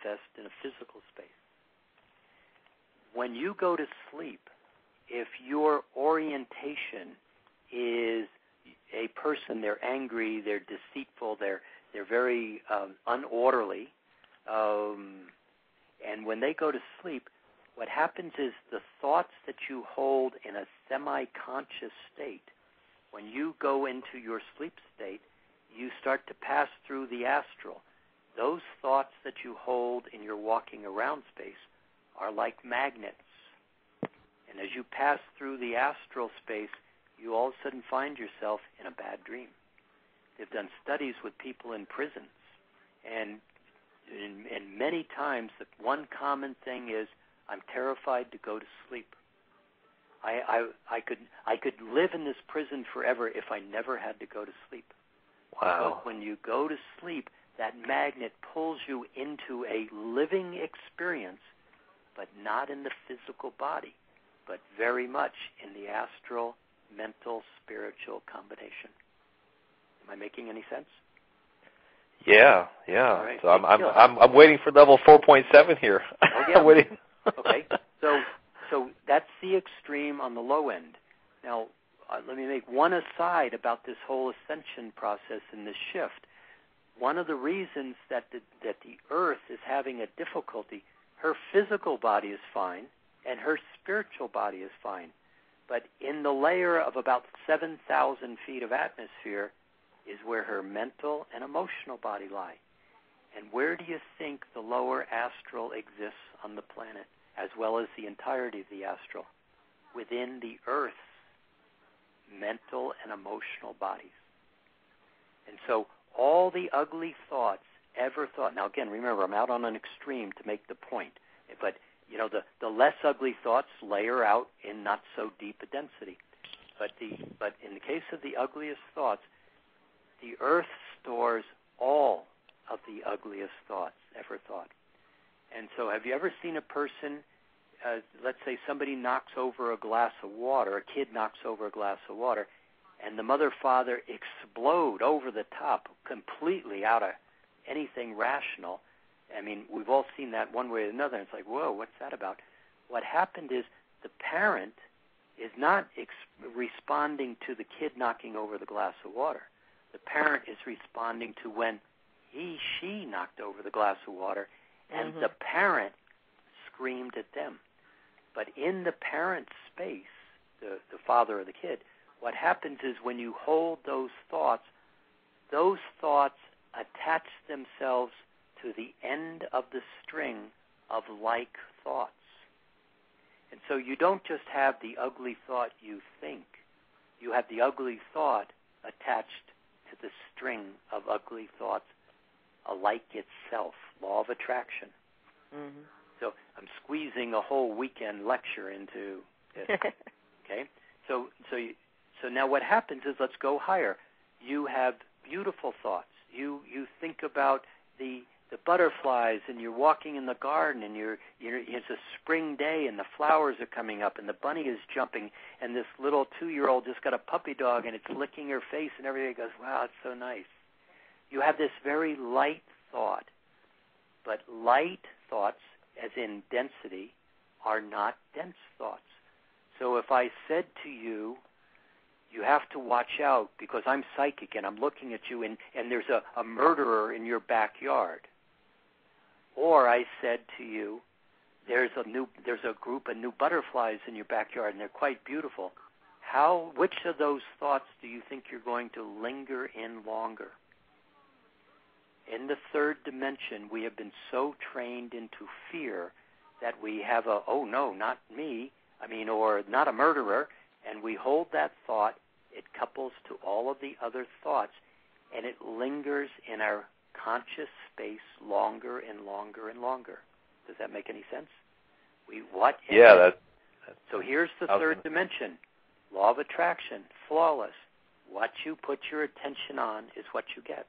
manifest in a physical space. When you go to sleep, if your orientation is a person, they're angry, they're deceitful, they're very unorderly, and when they go to sleep, what happens is the thoughts that you hold in a semi-conscious state, when you go into your sleep state, you start to pass through the astral. Those thoughts that you hold in your walking around space are like magnets. And as you pass through the astral space, you all of a sudden find yourself in a bad dream. They've done studies with people in prisons, and many times the one common thing is, I'm terrified to go to sleep. I could live in this prison forever if I never had to go to sleep. Wow. But when you go to sleep, that magnet pulls you into a living experience, but not in the physical body, but very much in the astral, mental, spiritual combination. Am I making any sense? Yeah. All right. So I'm waiting for level 4.7 here. Oh, yeah. I'm waiting. Okay. So that's the extreme on the low end. Now, let me make one aside about this whole ascension process and this shift. One of the reasons that the Earth is having a difficulty, her physical body is fine and her spiritual body is fine. But in the layer of about 7,000 feet of atmosphere is where her mental and emotional body lie. And where do you think the lower astral exists on the planet, as well as the entirety of the astral? Within the Earth's mental and emotional bodies. And so all the ugly thoughts ever thought, now again, remember, I'm out on an extreme to make the point, but the less ugly thoughts layer out in not so deep a density. But in the case of the ugliest thoughts, the Earth stores all of the ugliest thoughts ever thought. And so have you ever seen a person, let's say somebody knocks over a glass of water, a kid knocks over a glass of water, and the mother, father explode over the top, completely out of anything rational. I mean, we've all seen that one way or another, and it's like, whoa, what's that about? What happened is the parent is not responding to the kid knocking over the glass of water. The parent is responding to when she knocked over the glass of water, and the parent screamed at them. But in the parent's space, the father or the kid, what happens is when you hold those thoughts attach themselves to the end of the string of like thoughts. And so you don't just have the ugly thought you think. You have the ugly thought attached to the string of ugly thoughts alike itself, law of attraction. Mm-hmm. So I'm squeezing a whole weekend lecture into this. Okay? So now what happens is, let's go higher. You have beautiful thoughts. You think about the butterflies, and you're walking in the garden, and it's a spring day, and the flowers are coming up, and the bunny is jumping, and this little 2-year-old just got a puppy dog, and it's licking her face, and everybody goes, wow, it's so nice. You have this very light thought, but light thoughts, as in density, are not dense thoughts. So if I said to you, you have to watch out because I'm psychic and I'm looking at you and there's a murderer in your backyard. Or I said to you, there's a group of new butterflies in your backyard and they're quite beautiful. Which of those thoughts do you think you're going to linger in longer? In the third dimension, we have been so trained into fear that we have oh no, not me, or not a murderer, and we hold that thought, it couples to all of the other thoughts, and it lingers in our conscious space longer and longer and longer. Does that make any sense? So here's the third dimension. Law of attraction, flawless. What you put your attention on is what you get.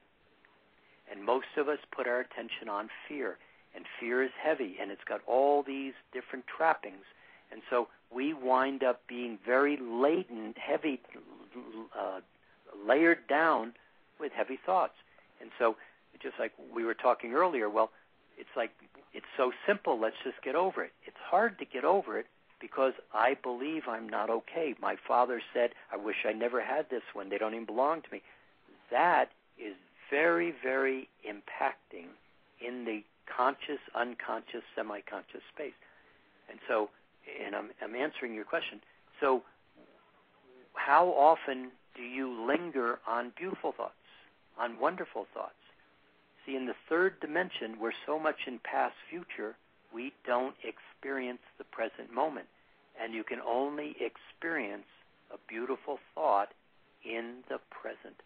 And most of us put our attention on fear. And fear is heavy, and it's got all these different trappings. And so we wind up being very latent, heavy, layered down with heavy thoughts. And so just like we were talking earlier, well, it's like, it's so simple, let's just get over it. It's hard to get over it because I believe I'm not okay. My father said, I wish I never had this one. They don't even belong to me. That is very, very impacting in the conscious, unconscious, semi-conscious space. And so, and I'm answering your question. So how often do you linger on beautiful thoughts, on wonderful thoughts? See, in the third dimension, we're so much in past, future, we don't experience the present moment. And you can only experience a beautiful thought in the present.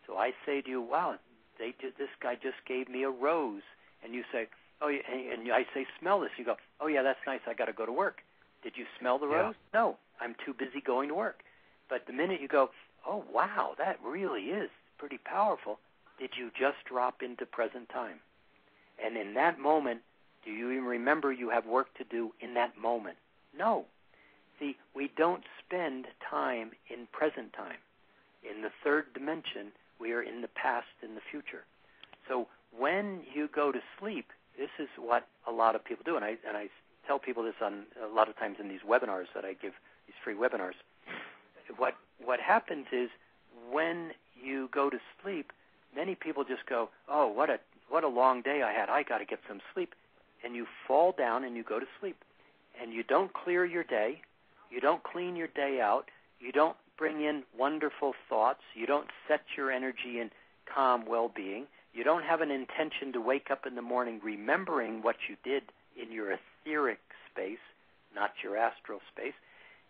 So I say to you, wow, this guy just gave me a rose. And you say, oh, yeah, and I say, smell this. You go, oh, yeah, that's nice. I got to go to work. Did you smell the rose? No, I'm too busy going to work. But the minute you go, oh, wow, that really is pretty powerful, did you just drop into present time? And in that moment, do you even remember you have work to do in that moment? No. See, we don't spend time in present time. In the third dimension, we are in the past and the future. So when you go to sleep, this is what a lot of people do, and I tell people this on a lot of times in these webinars that I give, these free webinars. What happens is when you go to sleep, many people just go, oh, what a long day I had. I got to get some sleep. And you fall down and you go to sleep. And you don't clear your day. You don't clean your day out. You don't bring in wonderful thoughts. You don't set your energy in calm well-being. You don't have an intention to wake up in the morning remembering what you did in your etheric space, not your astral space.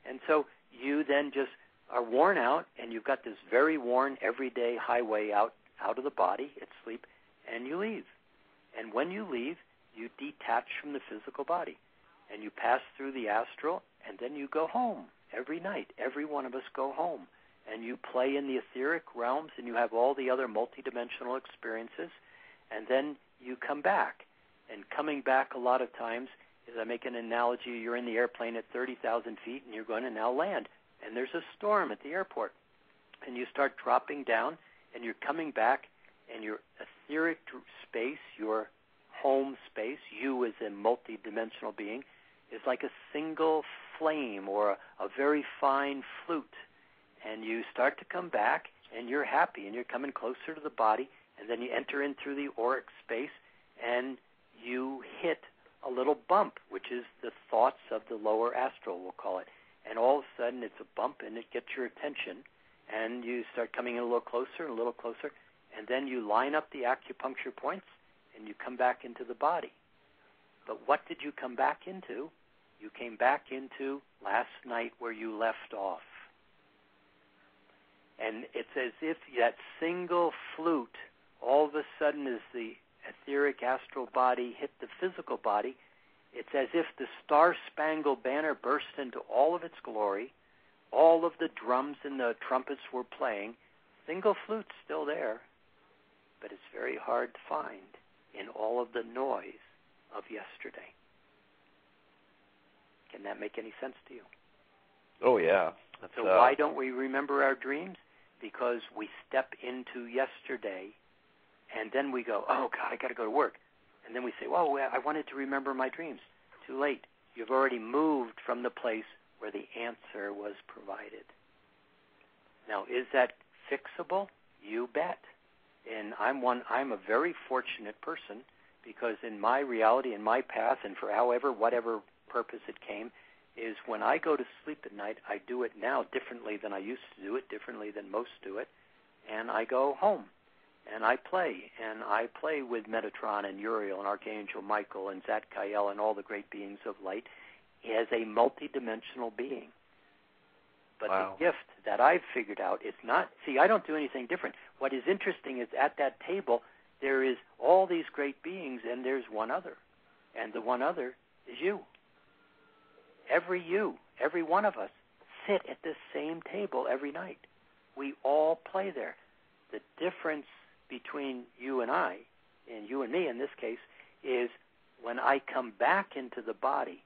And so you then just are worn out, and you've got this very worn, everyday highway out of the body at sleep, and you leave. And when you leave, you detach from the physical body, and you pass through the astral, and then you go home every night. Every one of us go home, and you play in the etheric realms, and you have all the other multidimensional experiences, and then you come back. And coming back a lot of times is, I make an analogy, you're in the airplane at 30,000 feet, and you're going to now land. And there's a storm at the airport, and you start dropping down, and you're coming back, and your etheric space, your home space, you as a multidimensional being, is like a single flame or a very fine flute. And you start to come back, and you're happy, and you're coming closer to the body, and then you enter in through the auric space, and you hit a little bump, which is the thoughts of the lower astral, we'll call it. And all of a sudden it's a bump, and it gets your attention, and you start coming in a little closer and a little closer, and then you line up the acupuncture points, and you come back into the body. But what did you come back into? You came back into last night where you left off. And it's as if that single flute, all of a sudden as the etheric astral body hit the physical body, it's as if the Star-Spangled Banner burst into all of its glory. All of the drums and the trumpets were playing. Single flute's still there, but it's very hard to find in all of the noise of yesterday. Can that make any sense to you? Oh, yeah. So why don't we remember our dreams? Because we step into yesterday, and then we go, oh, God, I got to go to work. And then we say, well, I wanted to remember my dreams. Too late. You've already moved from the place where the answer was provided. Now, is that fixable? You bet. And I'm a very fortunate person, because in my reality, in my path, and for whatever purpose it came, is when I go to sleep at night, I do it now differently than I used to do it, differently than most do it, and I go home. And I play with Metatron and Uriel and Archangel Michael and Zadkiel and all the great beings of light as a multidimensional being. But wow. The gift that I've figured out is not, see, I don't do anything different. What is interesting is at that table, there is all these great beings, and there's one other. And the one other is you. Every one of us sit at the same table every night. We all play there. The difference between you and I, and you and me in this case, is when I come back into the body,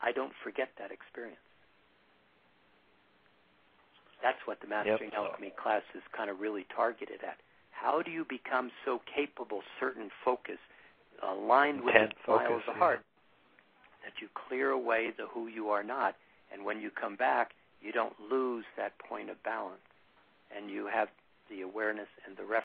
I don't forget that experience. That's what the Mastering Alchemy class is kind of really targeted at. How do you become so capable, certain focus, aligned with Intent, the smile focus, of the yeah. heart, that you clear away the who you are not, and when you come back, you don't lose that point of balance, and you have the awareness and the reference